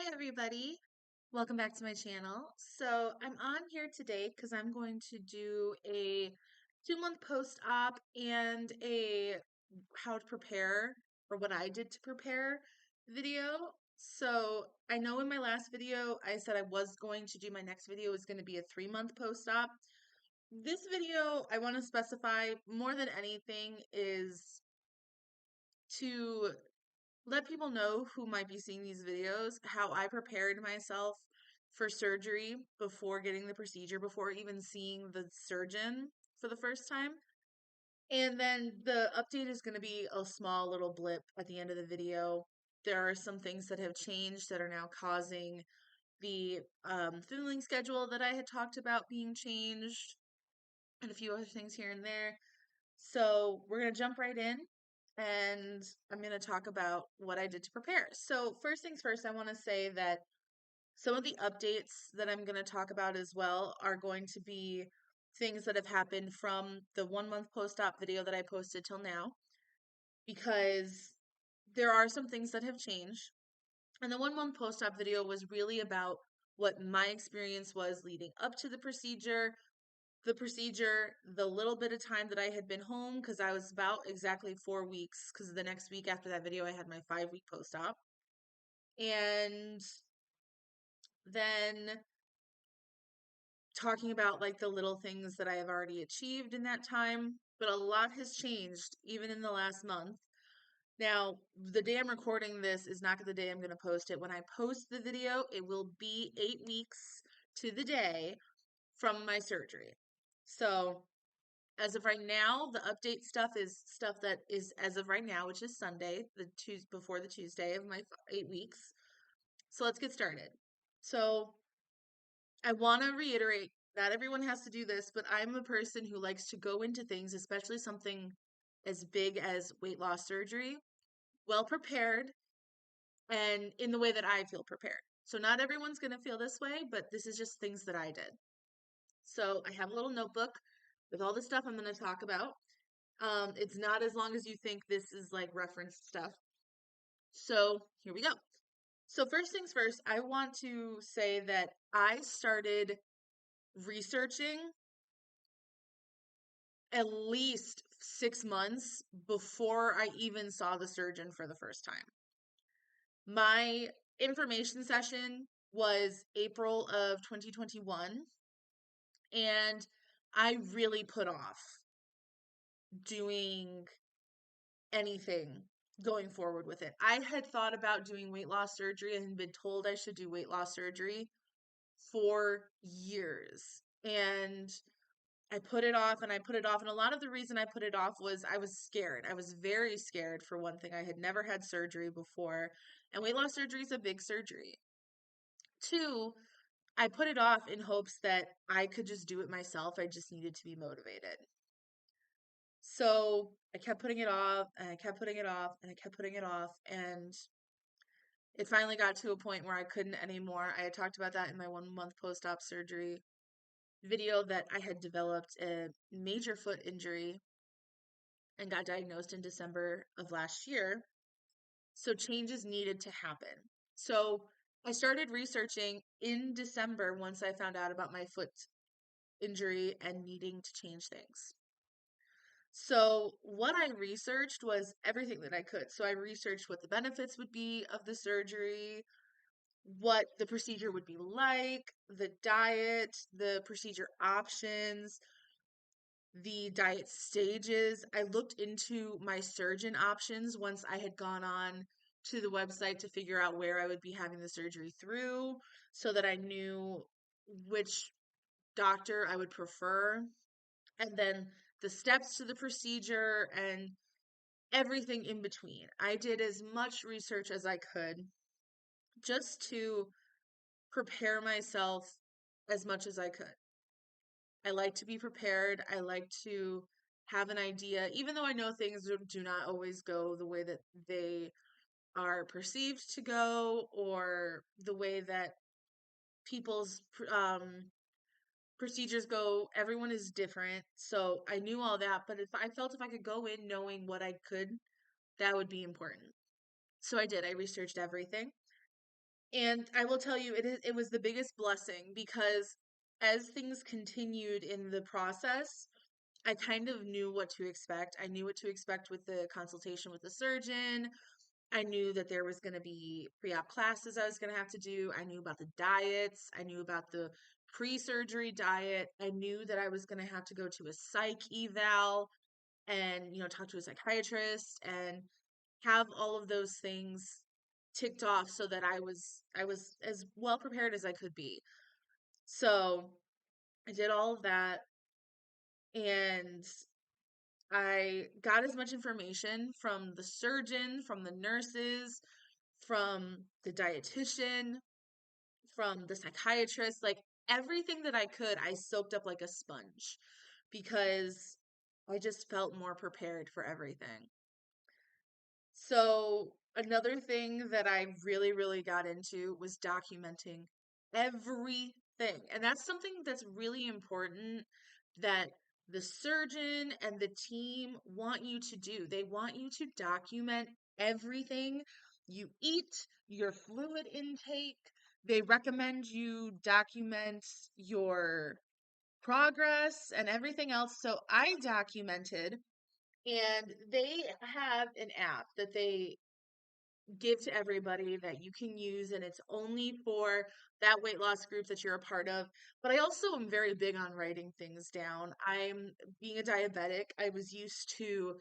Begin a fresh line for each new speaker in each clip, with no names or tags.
Hi everybody, welcome back to my channel. So I'm on here today because I'm going to do a 2-month post-op and a how to prepare or what I did to prepare video. So I know in my last video I said I was going to do my next video is going to be a 3-month post-op. This video I want to specify more than anything is to let people know who might be seeing these videos how I prepared myself for surgery before getting the procedure, before even seeing the surgeon for the first time. And then the update is going to be a small little blip at the end of the video. There are some things that have changed that are now causing the filming schedule that I had talked about being changed, and a few other things here and there. So we're going to jump right in and I'm going to talk about what I did to prepare. So, first things first, I want to say that some of the updates that I'm going to talk about as well are going to be things that have happened from the 1 month post op video that I posted till now, because there are some things that have changed. And the 1 month post op video was really about what my experience was leading up to the procedure, the little bit of time that I had been home, because I was about exactly 4 weeks, because the next week after that video, I had my 5 week post op. And then talking about like the little things that I have already achieved in that time. But a lot has changed even in the last month. Now, the day I'm recording this is not the day I'm going to post it. When I post the video, it will be 8 weeks to the day from my surgery. So, as of right now, the update stuff is stuff that is as of right now, which is Sunday, the Tuesday before the Tuesday of my 8 weeks. So let's get started. So I want to reiterate, not everyone has to do this, but I'm a person who likes to go into things, especially something as big as weight loss surgery, well prepared and in the way that I feel prepared. So not everyone's going to feel this way, but this is just things that I did. So I have a little notebook with all the stuff I'm going to talk about. It's not as long as you think. This is like referenced stuff. So here we go. So first things first, I want to say that I started researching at least 6 months before I even saw the surgeon for the first time. My information session was April of 2021, and I really put off doing anything going forward with it. I had thought about doing weight loss surgery and been told I should do weight loss surgery for years. And I put it off and I put it off. And a lot of the reason I put it off was I was scared. I was very scared, for one thing. I had never had surgery before, and weight loss surgery is a big surgery. Two, I put it off in hopes that I could just do it myself. I just needed to be motivated. So I kept putting it off and I kept putting it off and I kept putting it off. And it finally got to a point where I couldn't anymore. I had talked about that in my 1 month post op surgery video, that I had developed a major foot injury and got diagnosed in December of last year. So changes needed to happen. So I started researching in December once I found out about my foot injury and needing to change things. So what I researched was everything that I could. So I researched what the benefits would be of the surgery, what the procedure would be like, the diet, the procedure options, the diet stages. I looked into my surgeon options once I had gone on to the website to figure out where I would be having the surgery through, so that I knew which doctor I would prefer, and then the steps to the procedure and everything in between. I did as much research as I could just to prepare myself as much as I could. I like to be prepared. I like to have an idea, even though I know things do not always go the way that they are perceived to go, or the way that people's procedures go. Everyone is different. So I knew all that, but if I felt if I could go in knowing what I could, that would be important. So I did. I researched everything. And I will tell you, it was the biggest blessing because as things continued in the process, I kind of knew what to expect. I knew what to expect with the consultation with the surgeon. I knew that there was going to be pre-op classes I was going to have to do. I knew about the diets. I knew about the pre-surgery diet. I knew that I was going to have to go to a psych eval and, talk to a psychiatrist and have all of those things ticked off so that I was as well prepared as I could be. So, I did all of that and I got as much information from the surgeon, from the nurses, from the dietitian, from the psychiatrist, like everything that I could, I soaked up like a sponge because I just felt more prepared for everything. So, another thing that I really, really got into was documenting everything. And that's something that's really important that the surgeon and the team want you to do. They want you to document everything you eat, your fluid intake. They recommend you document your progress and everything else. So I documented, and they have an app that they give to everybody that you can use, and it's only for that weight loss group that you're a part of. But I also am very big on writing things down. I'm being a diabetic, I was used to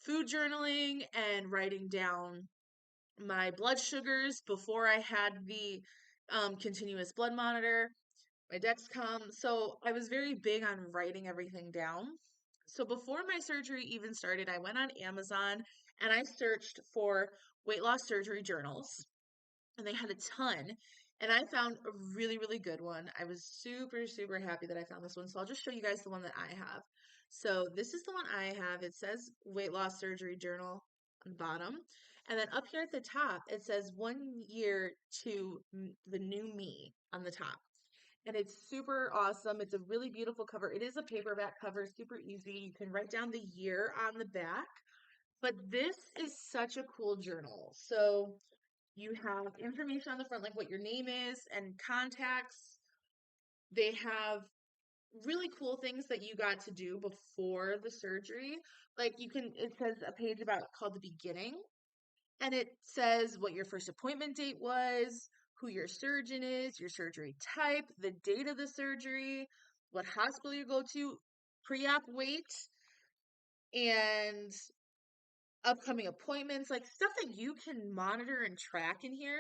food journaling and writing down my blood sugars before I had the continuous blood monitor, my Dexcom. So I was very big on writing everything down. So before my surgery even started, I went on Amazon and I searched for weight loss surgery journals, and they had a ton. And I found a really, really good one. I was super, super happy that I found this one. So I'll just show you guys the one that I have. So this is the one I have. It says weight loss surgery journal on the bottom. And then up here at the top, it says 1 year to the new me on the top. And it's super awesome. It's a really beautiful cover. It is a paperback cover, super easy. You can write down the year on the back. But this is such a cool journal. So you have information on the front, like what your name is and contacts. They have really cool things that you got to do before the surgery. Like it says a page about called the beginning, and it says what your first appointment date was, who your surgeon is, your surgery type, the date of the surgery, what hospital you go to, pre-op weight, and upcoming appointments, like stuff that you can monitor and track in here.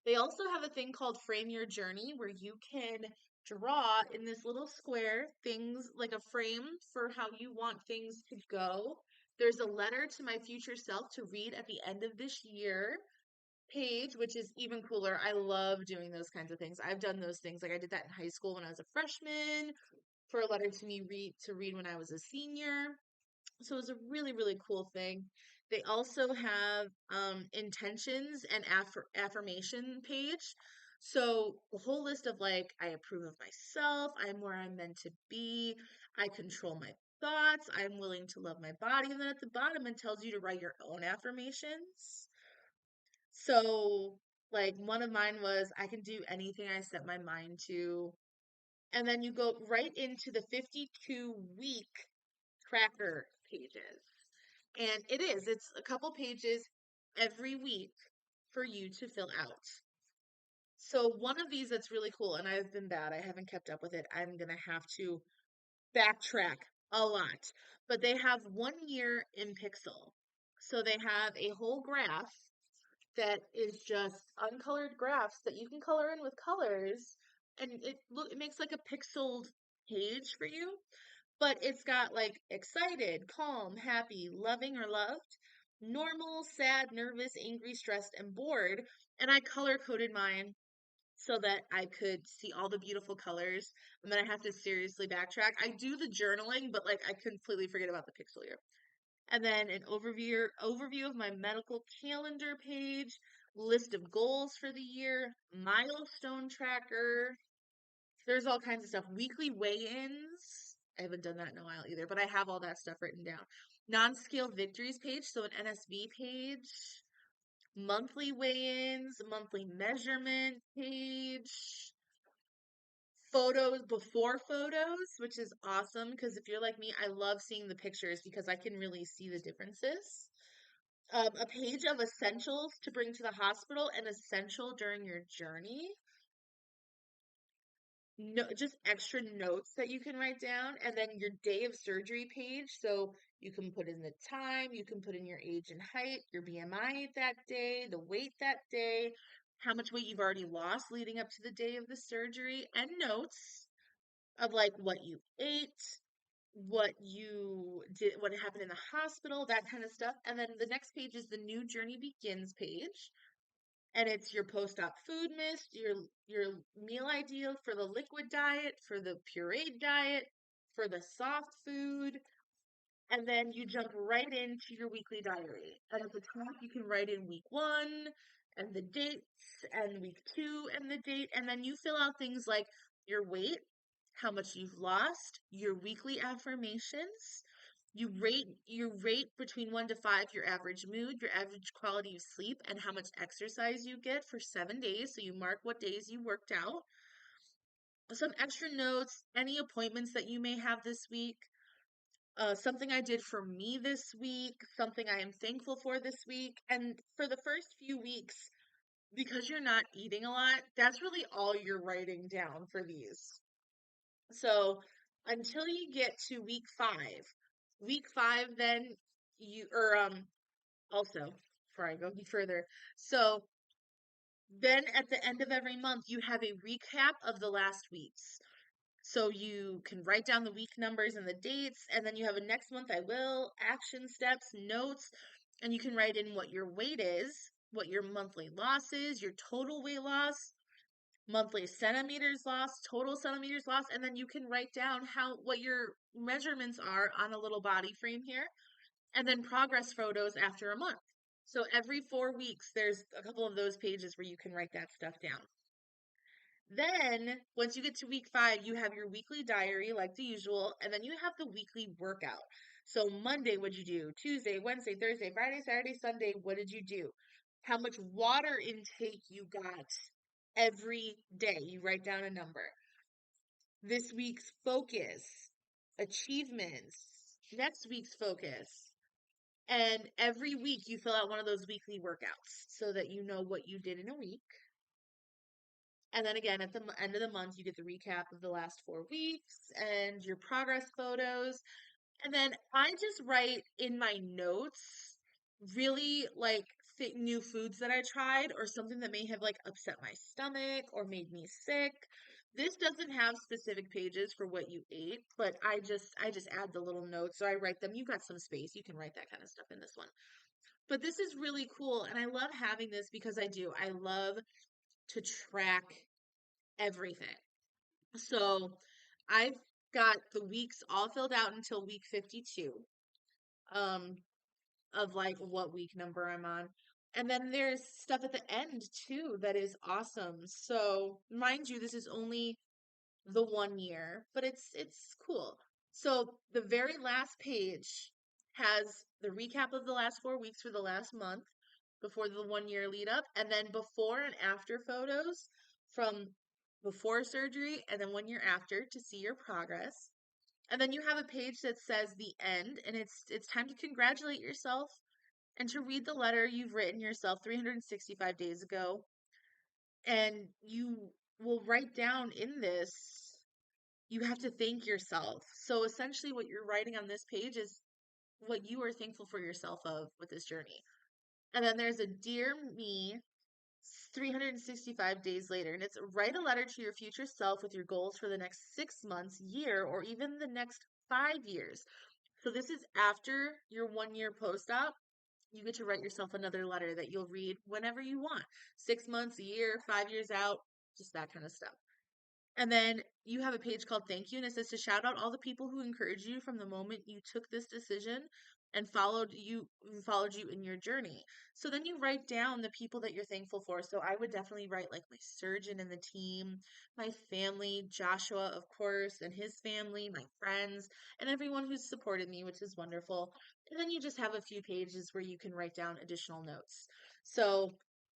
They also have a thing called Frame Your Journey where you can draw in this little square things like a frame for how you want things to go. There's a letter to my future self to read at the end of this year page, which is even cooler. I love doing those kinds of things. I've done those things. Like I did that in high school when I was a freshman, for a letter to me read when I was a senior. So it's a really, really cool thing. They also have intentions and affirmation page. So the whole list of like, I approve of myself, I'm where I'm meant to be, I control my thoughts, I'm willing to love my body. And then at the bottom, it tells you to write your own affirmations. So, like, one of mine was, I can do anything I set my mind to. And then you go right into the 52-week tracker pages. And it's a couple pages every week for you to fill out. So one of these that's really cool, and I've been bad, I haven't kept up with it. I'm gonna have to backtrack a lot. But they have 1 year in pixel. So they have a whole graph that is just uncolored graphs that you can color in with colors, and it makes like a pixeled page for you, but it's got like excited, calm, happy, loving or loved, normal, sad, nervous, angry, stressed, and bored. And I color coded mine so that I could see all the beautiful colors. And then I have to seriously backtrack. I do the journaling, but like I completely forget about the pixel year. And then an overview of my medical calendar page, list of goals for the year, milestone tracker, there's all kinds of stuff. Weekly weigh-ins. I haven't done that in a while either, but I have all that stuff written down. Non-scale victories page, so an NSV page. monthly weigh-ins, monthly measurement page, photos before photos, which is awesome because if you're like me, I love seeing the pictures because I can really see the differences. A page of essentials to bring to the hospital and essential during your journey. No, just extra notes that you can write down, and then your day of surgery page. So you can put in the time, you can put in your age and height, your BMI that day, the weight that day, how much weight you've already lost leading up to the day of the surgery, and notes of like what you ate, what you did, what happened in the hospital, that kind of stuff. And then the next page is the new journey begins page. And it's your post-op food mist, your meal ideal for the liquid diet, for the pureed diet, for the soft food, and then you jump right into your weekly diary. And at the top, you can write in week one and the dates, and week two and the date. And then you fill out things like your weight, how much you've lost, your weekly affirmations. You rate between 1 to 5 your average mood, your average quality of sleep, and how much exercise you get for 7 days. So you mark what days you worked out. Some extra notes, any appointments that you may have this week, something I did for me this week, something I am thankful for this week. And for the first few weeks, because you're not eating a lot, that's really all you're writing down for these. So until you get to week five, then also, before I go any further, so then at the end of every month, you have a recap of the last weeks. So you can write down the week numbers and the dates, and then you have a next month I will, action steps, notes, and you can write in what your weight is, what your monthly loss is, your total weight loss, monthly centimeters lost, total centimeters lost, and then you can write down what your measurements are on a little body frame here, and then progress photos after a month. So every 4 weeks, there's a couple of those pages where you can write that stuff down. Then, once you get to week five, you have your weekly diary like the usual, and then you have the weekly workout. So, Monday, what'd you do? Tuesday, Wednesday, Thursday, Friday, Saturday, Sunday, what did you do? How much water intake you got every day. You write down a number. This week's focus, achievements, next week's focus. And every week you fill out one of those weekly workouts so that you know what you did in a week. And then again, at the end of the month, you get the recap of the last 4 weeks and your progress photos. And then I just write in my notes really like new foods that I tried or something that may have like upset my stomach or made me sick. This doesn't have specific pages for what you ate, but I just add the little notes. So I write them. You've got some space. You can write that kind of stuff in this one. But this is really cool. And I love having this because I do. I love to track everything. So I've got the weeks all filled out until week 52, um, of like what week number I'm on. And then there's stuff at the end too that is awesome. So mind you, this is only the 1 year, but it's cool. So the very last page has the recap of the last 4 weeks for the last month before the 1 year lead up, and then before and after photos from before surgery and then 1 year after to see your progress. And then you have a page that says the end, and it's time to congratulate yourself and to read the letter you've written yourself 365 days ago. And you will write down in this, you have to thank yourself. So essentially, what you're writing on this page is what you are thankful for yourself of with this journey. And then there's a Dear Me 365 days later, and it's write a letter to your future self with your goals for the next 6 months, year, or even the next 5 years. So this is after your 1 year post op. You get to write yourself another letter that you'll read whenever you want. 6 months, a year, 5 years out, just that kind of stuff. And then you have a page called Thank You, and it says to shout out all the people who encouraged you from the moment you took this decision and followed you in your journey. So then you write down the people that you're thankful for. So I would definitely write like my surgeon and the team, my family, Joshua, of course, and his family, my friends, and everyone who's supported me, which is wonderful. And then you just have a few pages where you can write down additional notes. So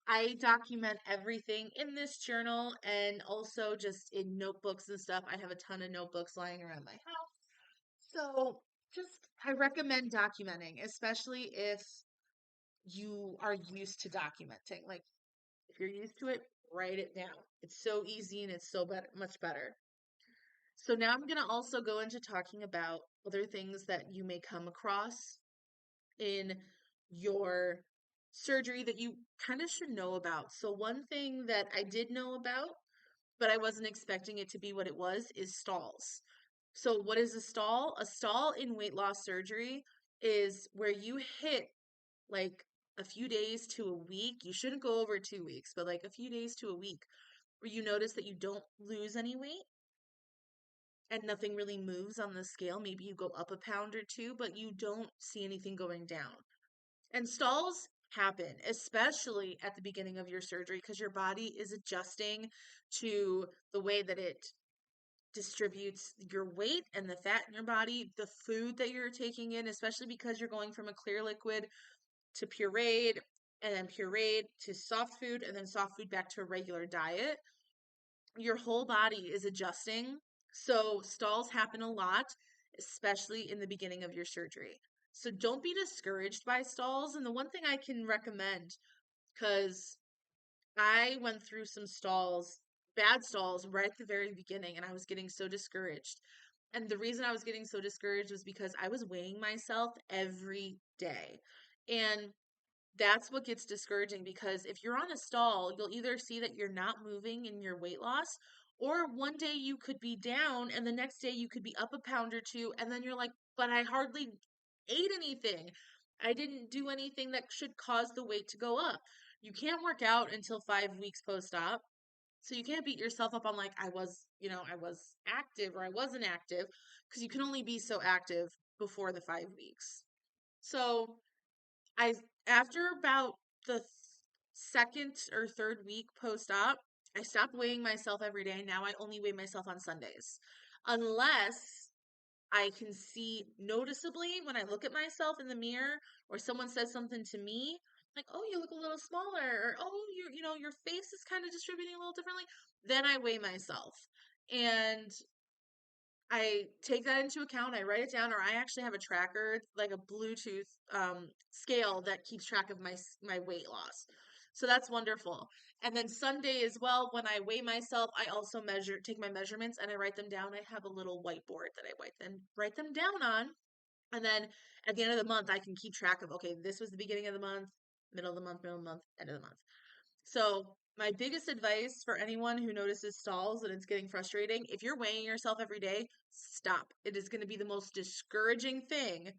I document everything in this journal and also just in notebooks and stuff. I have a ton of notebooks lying around my house. So just I recommend documenting, especially if you are used to documenting. Like if you're used to it, write it down. It's so easy and it's so much better. So now I'm going to also go into talking about other things that you may come across in your surgery that you kind of should know about. So one thing that I did know about, but I wasn't expecting it to be what it was, is stalls. So what is a stall? A stall in weight loss surgery is where you hit like a few days to a week. You shouldn't go over 2 weeks, but like a few days to a week where you notice that you don't lose any weight and nothing really moves on the scale. Maybe you go up a pound or two, but you don't see anything going down. And stalls happen, especially at the beginning of your surgery, because your body is adjusting to the way that it distributes your weight and the fat in your body, the food that you're taking in, especially because you're going from a clear liquid to pureed, and then pureed to soft food, and then soft food back to a regular diet. Your whole body is adjusting. So stalls happen a lot, especially in the beginning of your surgery. So don't be discouraged by stalls. And the one thing I can recommend, because I went through some stalls, bad stalls, right at the very beginning, and I was getting so discouraged. And the reason I was getting so discouraged was because I was weighing myself every day. And that's what gets discouraging because if you're on a stall, you'll either see that you're not moving in your weight loss, or one day you could be down and the next day you could be up a pound or two, and then you're like, but I hardly ate anything. I didn't do anything that should cause the weight to go up. You can't work out until 5 weeks post-op. So you can't beat yourself up on like I was active or I wasn't active because you can only be so active before the 5 weeks. So I after about the second or third week post-op, I stopped weighing myself every day. Now I only weigh myself on Sundays. Unless I can see noticeably when I look at myself in the mirror or someone says something to me, like, "Oh, you look a little smaller," or "Oh, your face is kind of distributing a little differently." Then I weigh myself. And I take that into account. I write it down, or I actually have a tracker, like a Bluetooth scale that keeps track of my weight loss. So that's wonderful. And then Sunday as well, when I weigh myself, I also take my measurements and I write them down. I have a little whiteboard that I write them down on. And then at the end of the month, I can keep track of, okay, this was the beginning of the month, middle of the month, end of the month. So, my biggest advice for anyone who notices stalls and it's getting frustrating, if you're weighing yourself every day, stop. It is going to be the most discouraging thing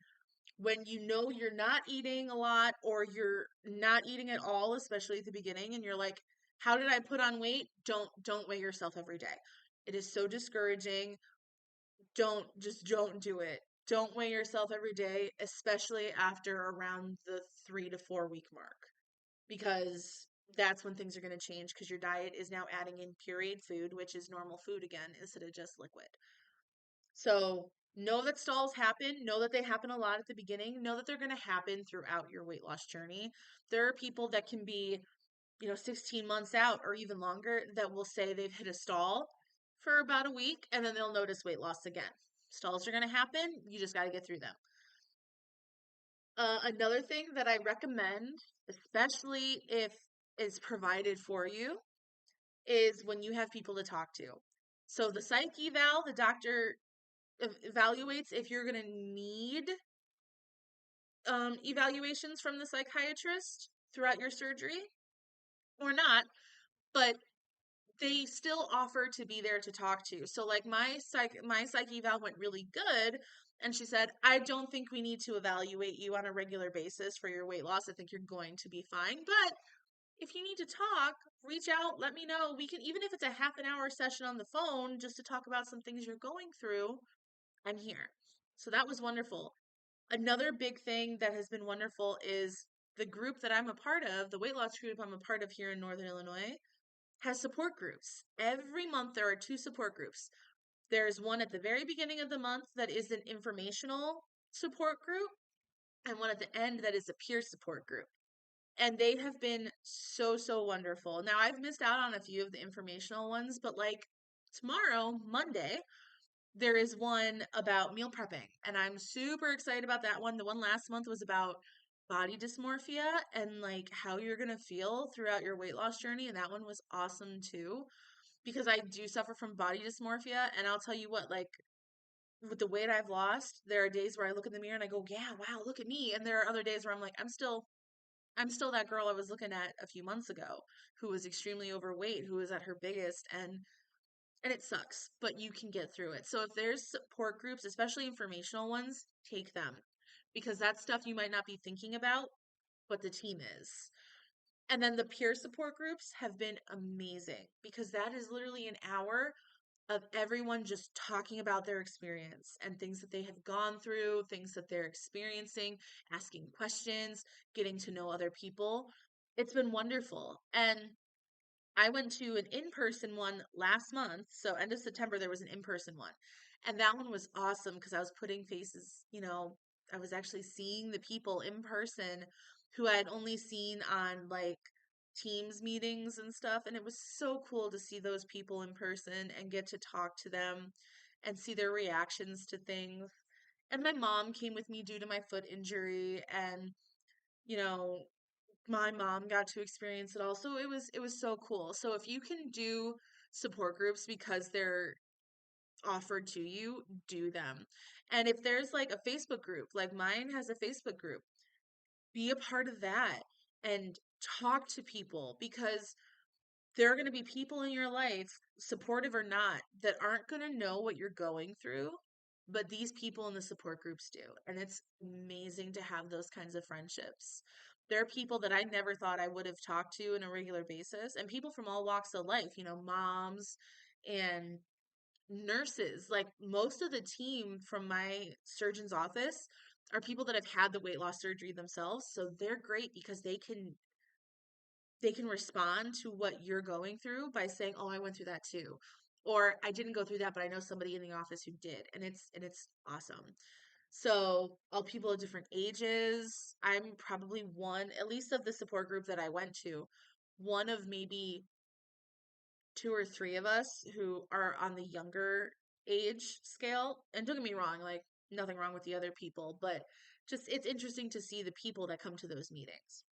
when you know you're not eating a lot or you're not eating at all, especially at the beginning, and you're like, how did I put on weight? Don't weigh yourself every day. It is so discouraging. Don't do it. Don't weigh yourself every day, especially after around the 3 to 4 week mark because that's when things are going to change because your diet is now adding in pureed food, which is normal food again, instead of just liquid. So know that stalls happen. Know that they happen a lot at the beginning. Know that they're going to happen throughout your weight loss journey. There are people that can be, 16 months out or even longer that will say they've hit a stall for about a week and then they'll notice weight loss again. Stalls are going to happen. You just got to get through them. Another thing that I recommend, especially if it's provided for you, is when you have people to talk to. So the psych eval, the doctor evaluates if you're going to need evaluations from the psychiatrist throughout your surgery or not, but they still offer to be there to talk to. So like my psych eval went really good and she said, "I don't think we need to evaluate you on a regular basis for your weight loss. I think you're going to be fine, but if you need to talk, reach out, let me know. We can even if it's a half an hour session on the phone just to talk about some things you're going through, I'm here." So that was wonderful. Another big thing that has been wonderful is the group that I'm a part of, the weight loss group I'm a part of here in Northern Illinois has support groups. Every month there are two support groups. There's one at the very beginning of the month that is an informational support group, and one at the end that is a peer support group. And they have been so, so wonderful. Now, I've missed out on a few of the informational ones, but like tomorrow, Monday, there is one about meal prepping, and I'm super excited about that one. The one last month was about body dysmorphia and like how you're gonna feel throughout your weight loss journey, and that one was awesome too because I do suffer from body dysmorphia, and I'll tell you what, like with the weight I've lost, there are days where I look in the mirror and I go, "Yeah, wow, look at me." And there are other days where I'm like, I'm still that girl I was looking at a few months ago who was extremely overweight, who was at her biggest, and it sucks, but you can get through it. So if there's support groups, especially informational ones, take them because that's stuff you might not be thinking about, but the team is. And then the peer support groups have been amazing because that is literally an hour of everyone just talking about their experience and things that they have gone through, things that they're experiencing, asking questions, getting to know other people. It's been wonderful. And I went to an in-person one last month. So end of September, there was an in-person one. And that one was awesome because I was putting faces, I was actually seeing the people in person who I had only seen on like Teams meetings and stuff. And it was so cool to see those people in person and get to talk to them and see their reactions to things. And my mom came with me due to my foot injury, and you know, my mom got to experience it also. It was so cool. So if you can do support groups because they're offered to you, do them. And if there's like a Facebook group, like mine has a Facebook group, be a part of that and talk to people because there are going to be people in your life, supportive or not, that aren't going to know what you're going through, but these people in the support groups do. And it's amazing to have those kinds of friendships. There are people that I never thought I would have talked to on a regular basis, and people from all walks of life, moms and nurses. Like most of the team from my surgeon's office are people that have had the weight loss surgery themselves. So they're great because they can respond to what you're going through by saying, "Oh, I went through that too." Or I didn't go through that, but I know somebody in the office who did, and it's awesome. So, all people of different ages. I'm probably one, at least of the support group that I went to, one of maybe two or three of us who are on the younger age scale. And don't get me wrong, like nothing wrong with the other people, but just it's interesting to see the people that come to those meetings.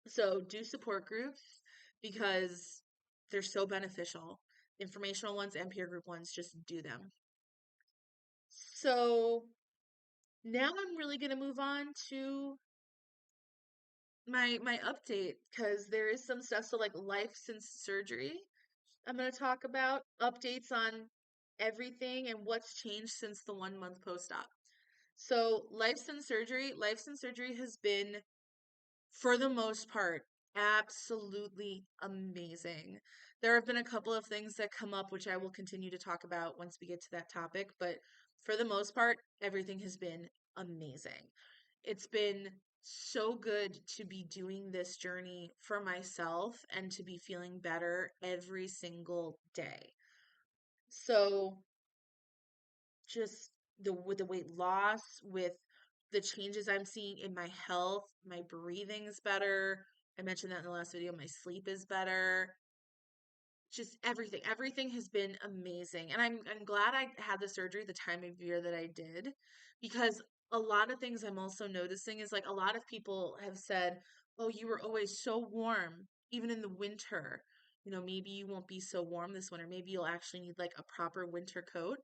So do support groups because they're so beneficial. Informational ones and peer group ones, just do them. So now I'm really going to move on to my update because there is some stuff. So like life since surgery, I'm going to talk about updates on everything and what's changed since the 1 month post-op. So life since surgery has been, for the most part, absolutely amazing. There have been a couple of things that come up, which I will continue to talk about once we get to that topic, but for the most part, everything has been amazing. It's been so good to be doing this journey for myself and to be feeling better every single day. So, just with the weight loss, with the changes I'm seeing in my health, my breathing's better. I mentioned that in the last video. My sleep is better. Just everything has been amazing. And I'm glad I had the surgery the time of year that I did because a lot of things I'm also noticing is like a lot of people have said, "Oh, you were always so warm even in the winter. Maybe you won't be so warm this winter. Maybe you'll actually need like a proper winter coat."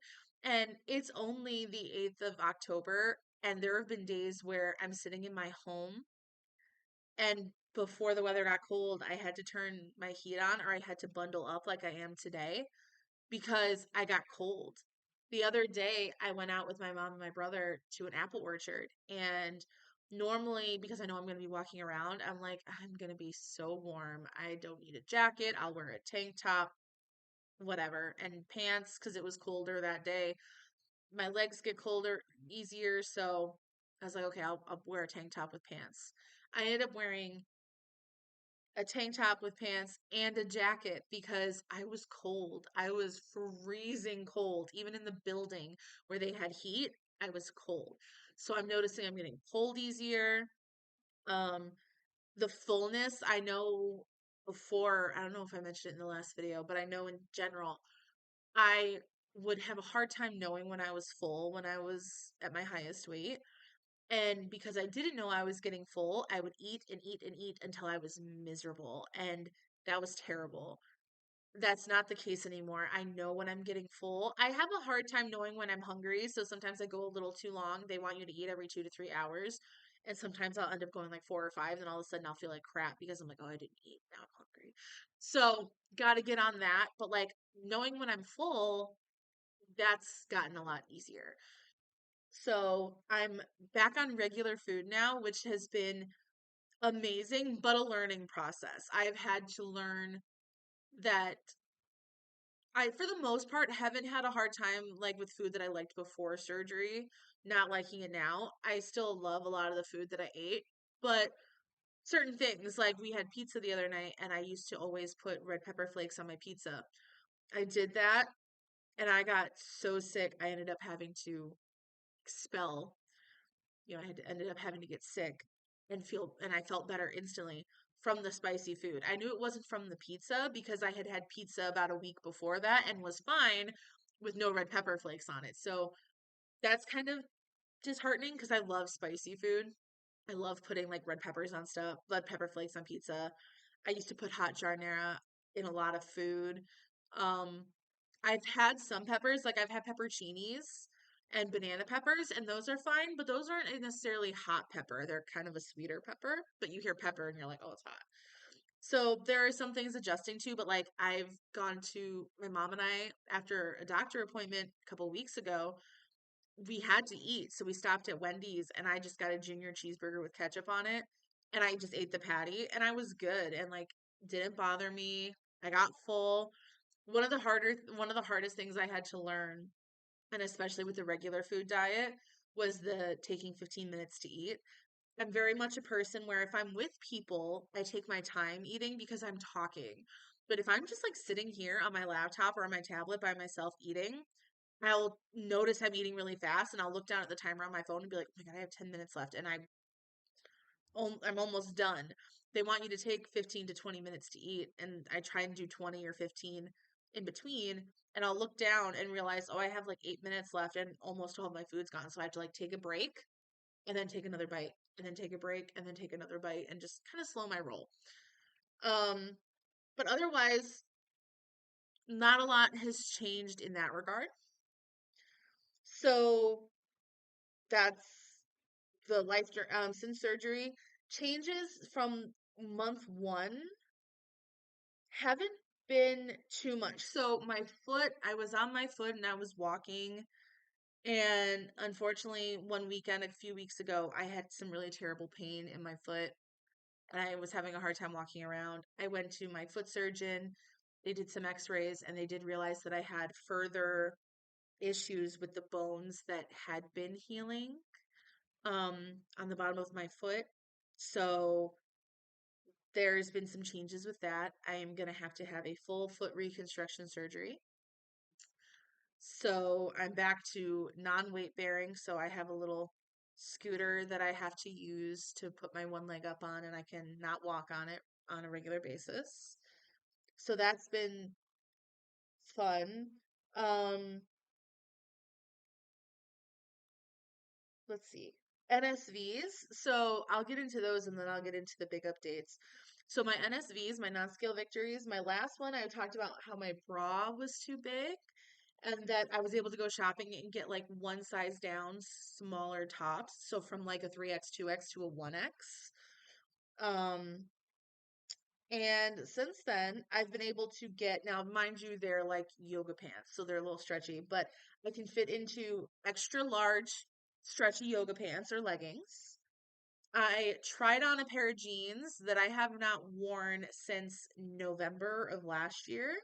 And it's only the 8th of October, and there have been days where I'm sitting in my home, and before the weather got cold, I had to turn my heat on or I had to bundle up like I am today because I got cold. The other day, I went out with my mom and my brother to an apple orchard. And normally, because I know I'm going to be walking around, I'm like, I'm going to be so warm. I don't need a jacket. I'll wear a tank top, whatever, and pants because it was colder that day. My legs get colder easier. So I was like, okay, I'll wear a tank top with pants. I ended up wearing a tank top with pants and a jacket because I was cold. I was freezing cold. Even in the building where they had heat, I was cold. So I'm noticing I'm getting cold easier. Um, the fullness, I know before, I don't know if I mentioned it in the last video, but I know in general, I would have a hard time knowing when I was full when I was at my highest weight. And because I didn't know I was getting full, I would eat and eat and eat until I was miserable. And that was terrible. That's not the case anymore. I know when I'm getting full. I have a hard time knowing when I'm hungry, so sometimes I go a little too long. They want you to eat every 2 to 3 hours. And sometimes I'll end up going like 4 or 5, and all of a sudden I'll feel like crap because I'm like, oh, I didn't eat. Now I'm hungry. So, got to get on that. But like knowing when I'm full, that's gotten a lot easier. So, I'm back on regular food now, which has been amazing, but a learning process. I've had to learn that I, for the most part, haven't had a hard time like with food that I liked before surgery, not liking it now. I still love a lot of the food that I ate, but certain things, like we had pizza the other night, and I used to always put red pepper flakes on my pizza. I did that, and I got so sick, I ended up having to expel, I had to, ended up having to get sick and I felt better instantly from the spicy food. I knew it wasn't from the pizza because I had had pizza about a week before that and was fine with no red pepper flakes on it. So that's kind of disheartening because I love spicy food. I love putting like red peppers on stuff, red pepper flakes on pizza. I used to put hot giarnera in a lot of food. Um, I've had some peppers, like I've had pepperoncinis and banana peppers, and those are fine, but those aren't necessarily hot pepper. They're kind of a sweeter pepper, but you hear pepper and you're like, oh, it's hot. So there are some things adjusting to, but like I've gone to my mom and I after a doctor appointment a couple weeks ago, we had to eat. So we stopped at Wendy's and I just got a junior cheeseburger with ketchup on it. And I just ate the patty and I was good and like didn't bother me. I got full. One of the hardest things I had to learn, and especially with the regular food diet, was the taking 15 minutes to eat. I'm very much a person where if I'm with people, I take my time eating because I'm talking. But if I'm just like sitting here on my laptop or on my tablet by myself eating, I'll notice I'm eating really fast and I'll look down at the timer on my phone and be like, oh my God, I have 10 minutes left and I'm almost done. They want you to take 15 to 20 minutes to eat, and I try and do 20 or 15 in between. And I'll look down and realize, oh, I have like 8 minutes left and almost all of my food's gone. So I have to like take a break and then take another bite and then take a break and then take another bite and just kind of slow my roll. Um, but otherwise, not a lot has changed in that regard. So that's the since surgery. Changes from month 1 haven't been too much. So my foot, I was on my foot and I was walking. And unfortunately, one weekend, a few weeks ago, I had some really terrible pain in my foot. And I was having a hard time walking around. I went to my foot surgeon. They did some x-rays and they did realize that I had further issues with the bones that had been healing on the bottom of my foot. So there's been some changes with that. I am going to have a full foot reconstruction surgery. So I'm back to non-weight bearing. So I have a little scooter that I have to use to put my one leg up on, and I can not walk on it on a regular basis. So that's been fun. Um, let's see. NSVs. So I'll get into those and then I'll get into the big updates. So my NSVs, my non-scale victories, my last one, I talked about how my bra was too big and that I was able to go shopping and get like one size down smaller tops. So from like a 3X, 2X to a 1X. Um, and since then, I've been able to get, now mind you, they're like yoga pants, so they're a little stretchy, but I can fit into extra large stretchy yoga pants or leggings. I tried on a pair of jeans that I have not worn since November of last year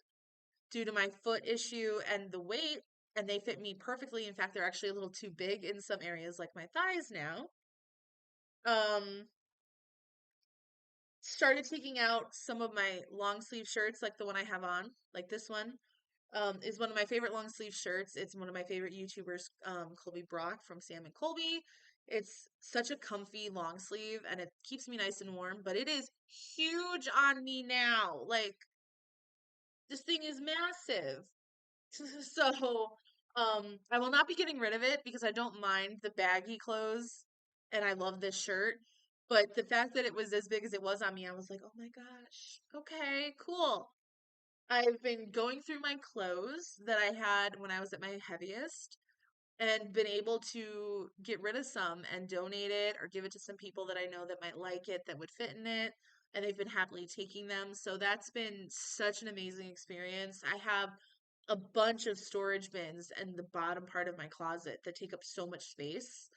due to my foot issue and the weight, and they fit me perfectly. In fact, they're actually a little too big in some areas, like my thighs now. Um, Started taking out some of my long sleeve shirts, like the one I have on, like this one. Is one of my favorite long sleeve shirts. It's one of my favorite YouTubers, Colby Brock from Sam and Colby. It's such a comfy long sleeve and it keeps me nice and warm, but it is huge on me now. Like this thing is massive. So, I will not be getting rid of it because I don't mind the baggy clothes and I love this shirt. But the fact that it was as big as it was on me, I was like, oh my gosh, okay, cool. I've been going through my clothes that I had when I was at my heaviest and been able to get rid of some and donate it or give it to some people that I know that might like it that would fit in it. And they've been happily taking them. So that's been such an amazing experience. I have a bunch of storage bins in the bottom part of my closet that take up so much space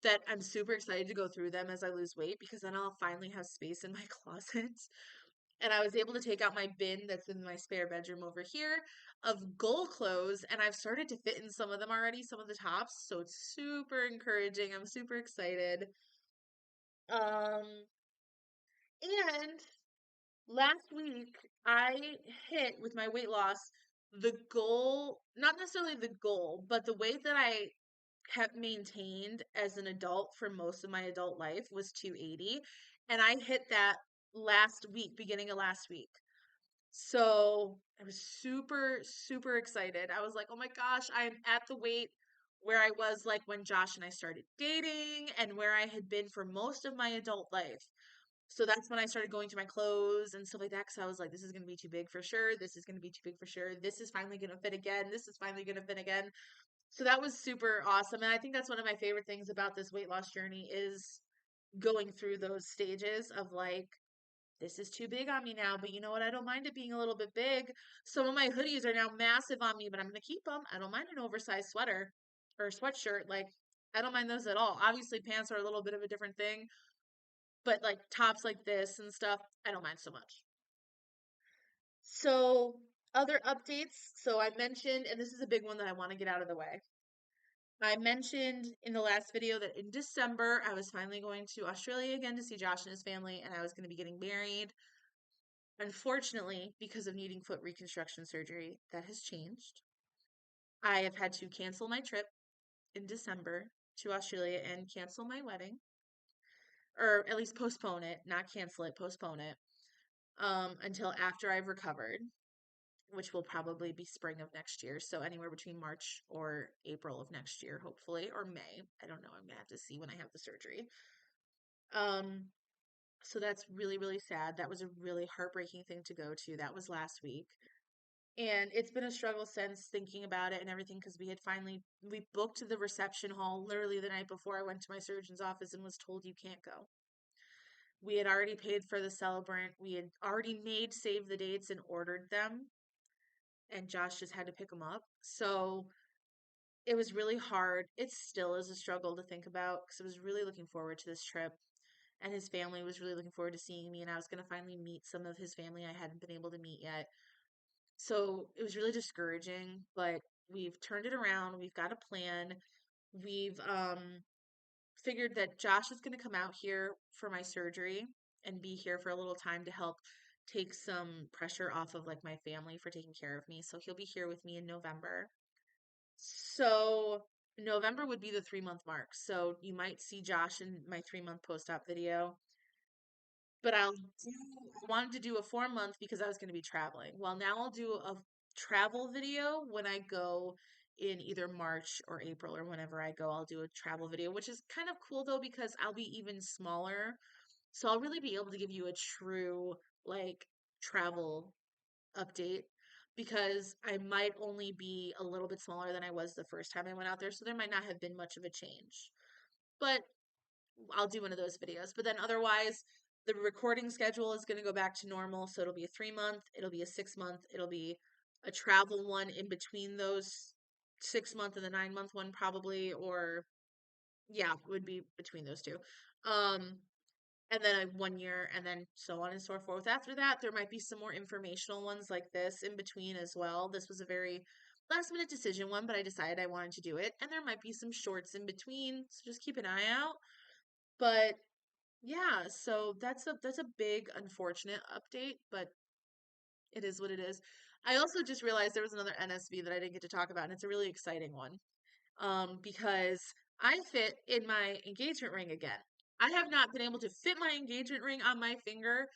that I'm super excited to go through them as I lose weight because then I'll finally have space in my closet. And I was able to take out my bin that's in my spare bedroom over here of goal clothes, and I've started to fit in some of them already, some of the tops. So it's super encouraging. I'm super excited. Um, and last week I hit with my weight loss the goal, not necessarily the goal, but the weight that I kept maintained as an adult for most of my adult life was 280. And I hit that last week, beginning of last week. So I was super, super excited. I was like, oh my gosh, I'm at the weight where I was like when Josh and I started dating and where I had been for most of my adult life. So that's when I started going through my clothes and stuff like that. Cause I was like, this is going to be too big for sure. This is going to be too big for sure. This is finally going to fit again. This is finally going to fit again. So that was super awesome. And I think that's one of my favorite things about this weight loss journey is going through those stages of like, this is too big on me now, but you know what? I don't mind it being a little bit big. Some of my hoodies are now massive on me, but I'm going to keep them. I don't mind an oversized sweater or sweatshirt. Like, I don't mind those at all. Obviously, pants are a little bit of a different thing, but like tops like this and stuff, I don't mind so much. So, other updates. So, I mentioned, and this is a big one that I want to get out of the way. I mentioned in the last video that in December, I was finally going to Australia again to see Josh and his family, and I was going to be getting married. Unfortunately, because of needing foot reconstruction surgery, that has changed. I have had to cancel my trip in December to Australia and cancel my wedding, or at least postpone it, not cancel it, postpone it, until after I've recovered, which will probably be spring of next year. So anywhere between March or April of next year, hopefully, or May. I don't know. I'm gonna have to see when I have the surgery. Um, so that's really, really sad. That was a really heartbreaking thing to go to. That was last week. And it's been a struggle since thinking about it and everything because we booked the reception hall literally the night before I went to my surgeon's office and was told you can't go. We had already paid for the celebrant. We had already made save the dates and ordered them, and Josh just had to pick them up. So it was really hard. It still is a struggle to think about because I was really looking forward to this trip, and his family was really looking forward to seeing me, and I was going to finally meet some of his family I hadn't been able to meet yet. So it was really discouraging, but we've turned it around. We've got a plan. We've figured that Josh is going to come out here for my surgery and be here for a little time to help take some pressure off of like my family for taking care of me. So he'll be here with me in November. So November would be the 3 month mark. So you might see Josh in my 3 month post-op video. But I wanted to do a 4 month because I was going to be traveling. Well, now I'll do a travel video when I go in either March or April or whenever I go, I'll do a travel video, which is kind of cool though because I'll be even smaller. So I'll really be able to give you a true like travel update because I might only be a little bit smaller than I was the first time I went out there. So there might not have been much of a change. But I'll do one of those videos. But then otherwise, the recording schedule is going to go back to normal. So it'll be a 3 month, it'll be a 6 month, it'll be a travel one in between those 6 month and the 9 month one, probably, or yeah, it would be between those two. Um, and then a 1 year, and then so on and so forth. After that, there might be some more informational ones like this in between as well. This was a very last minute decision one, but I decided I wanted to do it. And there might be some shorts in between, so just keep an eye out. But yeah, so that's a big unfortunate update, but it is what it is. I also just realized there was another NSV that I didn't get to talk about, and it's a really exciting one. Because I fit in my engagement ring again. I have not been able to fit my engagement ring on my finger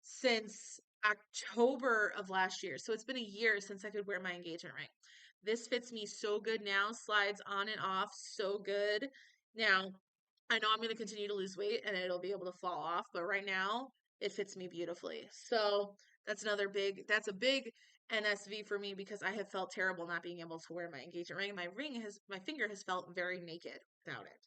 since October of last year. So it's been a year since I could wear my engagement ring. This fits me so good now, slides on and off so good. Now, I know I'm going to continue to lose weight and it'll be able to fall off, but right now it fits me beautifully. So that's a big NSV for me because I have felt terrible not being able to wear my engagement ring. My finger has felt very naked without it.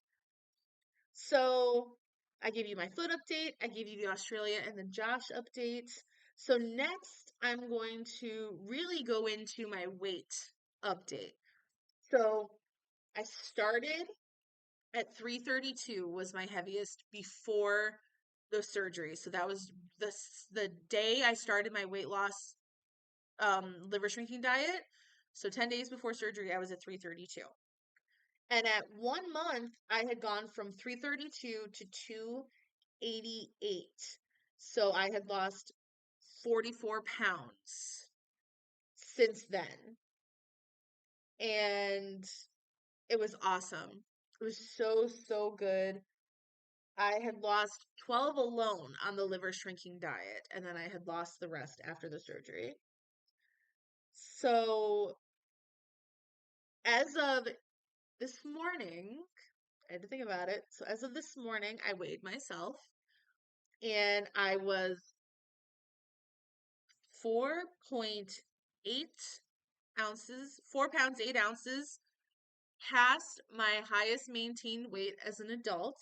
So I gave you my foot update, I gave you the Australia and the Josh update. So next, I'm going to really go into my weight update. So I started at 332 was my heaviest before the surgery. So that was the day I started my weight loss liver shrinking diet. So 10 days before surgery, I was at 332. And at 1 month, I had gone from 332 to 288. So I had lost 44 pounds since then. And it was awesome. It was so, so good. I had lost 12 alone on the liver shrinking diet, and then I had lost the rest after the surgery. So as of this morning, I had to think about it. So as of this morning, I weighed myself and I was 4.8 ounces, 4 pounds, 8 ounces past my highest maintained weight as an adult.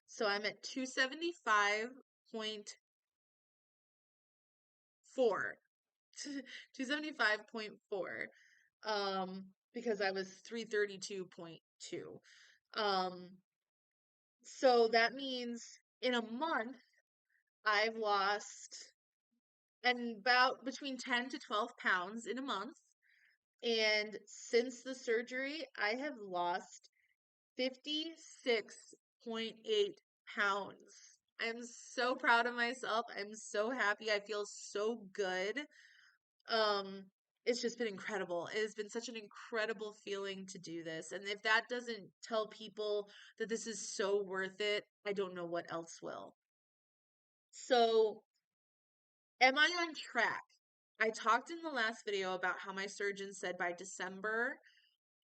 So I'm at 275.4. 275.4. Because I was 332.2. Um, so that means in a month, I've lost and about between 10 to 12 pounds in a month. And since the surgery, I have lost 56.8 pounds. I'm so proud of myself. I'm so happy. I feel so good. Um, it's just been incredible. It has been such an incredible feeling to do this. And if that doesn't tell people that this is so worth it, I don't know what else will. So, am I on track? I talked in the last video about how my surgeon said by December,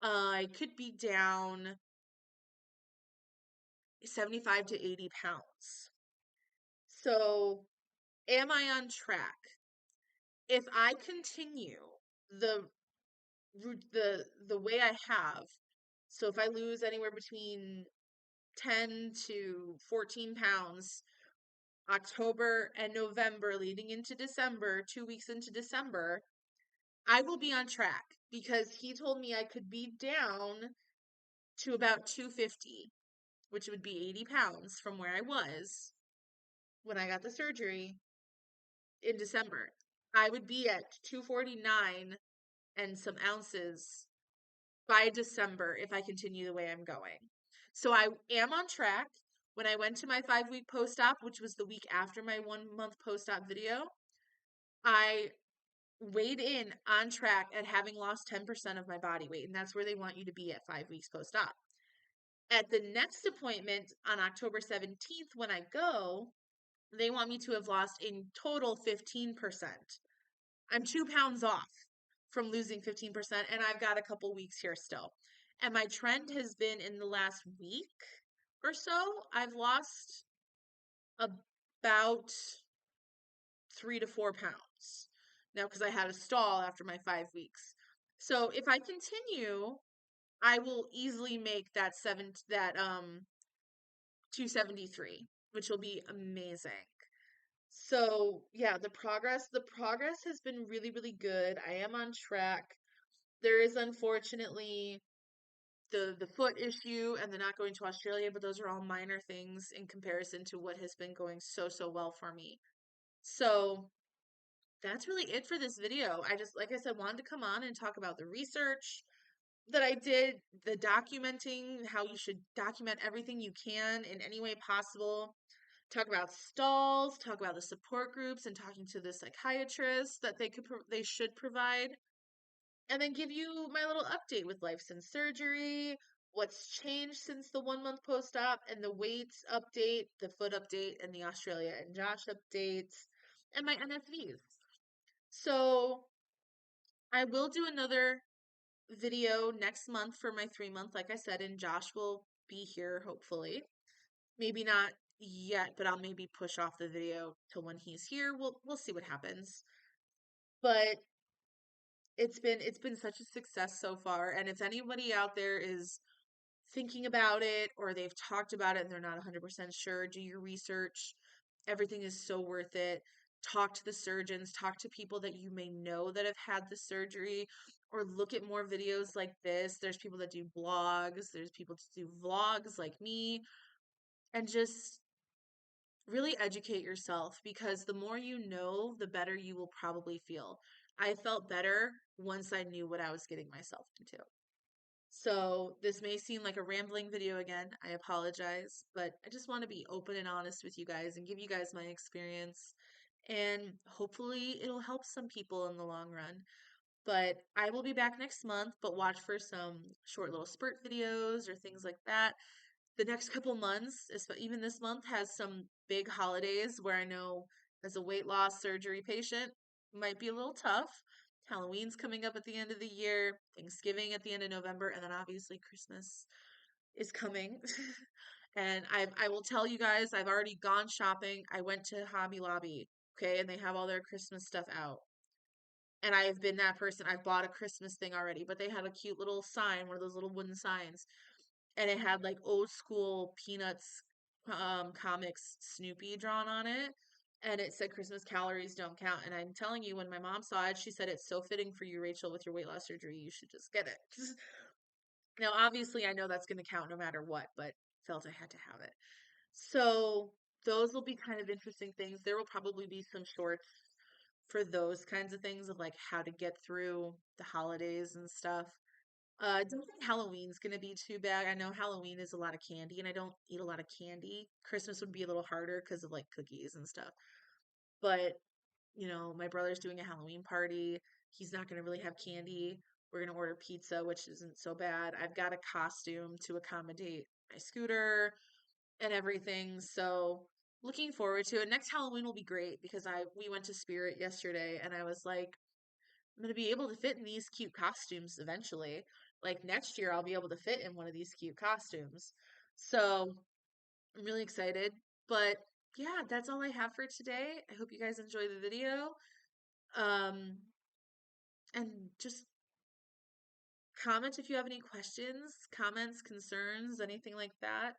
I could be down 75 to 80 pounds. So, am I on track? If I continue the the way I have, so if I lose anywhere between 10 to 14 pounds October and November leading into December, 2 weeks into December, I will be on track because he told me I could be down to about 250, which would be 80 pounds from where I was when I got the surgery in December. I would be at 249 and some ounces by December if I continue the way I'm going. So I am on track. When I went to my 5 week post op, which was the week after my 1 month post op video, I weighed in on track at having lost 10% of my body weight. And that's where they want you to be at 5 weeks post op. At the next appointment on October 17th, when I go, they want me to have lost in total 15%. I'm 2 pounds off from losing 15%, and I've got a couple weeks here still. And my trend has been in the last week or so, I've lost about 3 to 4 pounds. Now, because I had a stall after my 5 weeks. So if I continue, I will easily make that 273, which will be amazing. So yeah, the progress has been really, really good. I am on track. There is unfortunately the foot issue and the not going to Australia, but those are all minor things in comparison to what has been going so, so well for me. So that's really it for this video. I just, like I said, wanted to come on and talk about the research that I did, the documenting, how you should document everything you can in any way possible. Talk about stalls, talk about the support groups, and talking to the psychiatrist that they should provide, and then give you my little update with life since surgery, what's changed since the 1 month post-op and the weights update, the foot update, and the Australia and Josh updates, and my NSVs. So I will do another video next month for my 3 month, like I said, and Josh will be here hopefully. Maybe not yet, but I'll maybe push off the video till when he's here. We'll see what happens. But it's been such a success so far. And if anybody out there is thinking about it or they've talked about it and they're not 100% sure, do your research. Everything is so worth it. Talk to the surgeons, talk to people that you may know that have had the surgery, or look at more videos like this. There's people that do blogs, there's people to do vlogs like me, and just really educate yourself because the more you know, the better you will probably feel. I felt better once I knew what I was getting myself into. So this may seem like a rambling video again. I apologize, but I just want to be open and honest with you guys and give you guys my experience. And hopefully it'll help some people in the long run. But I will be back next month, but watch for some short little spurt videos or things like that. The next couple months, even this month, has some big holidays where I know as a weight loss surgery patient might be a little tough. Halloween's coming up at the end of the year, Thanksgiving at the end of November, and then obviously Christmas is coming. And I will tell you guys, I've already gone shopping. I went to Hobby Lobby, okay, and they have all their Christmas stuff out. And I have been that person. I've bought a Christmas thing already, but they had a cute little sign, one of those little wooden signs, and it had like old school Peanuts comics Snoopy drawn on it. And it said Christmas calories don't count. And I'm telling you, when my mom saw it, she said it's so fitting for you, Rachel, with your weight loss surgery. You should just get it. Now, obviously, I know that's going to count no matter what, but felt I had to have it. So those will be kind of interesting things. There will probably be some shorts for those kinds of things of like how to get through the holidays and stuff. I don't think Halloween's gonna be too bad. I know Halloween is a lot of candy, and I don't eat a lot of candy. Christmas would be a little harder because of like cookies and stuff. But, my brother's doing a Halloween party. He's not gonna really have candy. We're gonna order pizza, which isn't so bad. I've got a costume to accommodate my scooter and everything. So looking forward to it. Next Halloween will be great because we went to Spirit yesterday and I was like, I'm gonna be able to fit in these cute costumes eventually. Like next year I'll be able to fit in one of these cute costumes. So I'm really excited. But yeah, that's all I have for today. I hope you guys enjoy the video. Um, and just comment if you have any questions, comments, concerns, anything like that.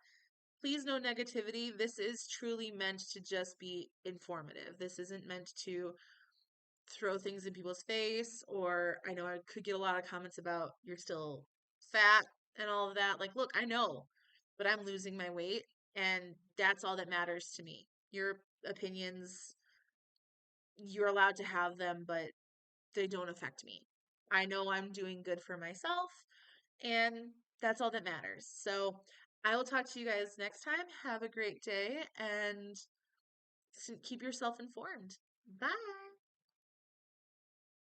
Please no negativity. This is truly meant to just be informative. This isn't meant to throw things in people's face, or I know I could get a lot of comments about you're still fat and all of that. Like, look, I know, but I'm losing my weight, and that's all that matters to me. Your opinions, you're allowed to have them, but they don't affect me. I know I'm doing good for myself, and that's all that matters. So I will talk to you guys next time. Have a great day and keep yourself informed. Bye.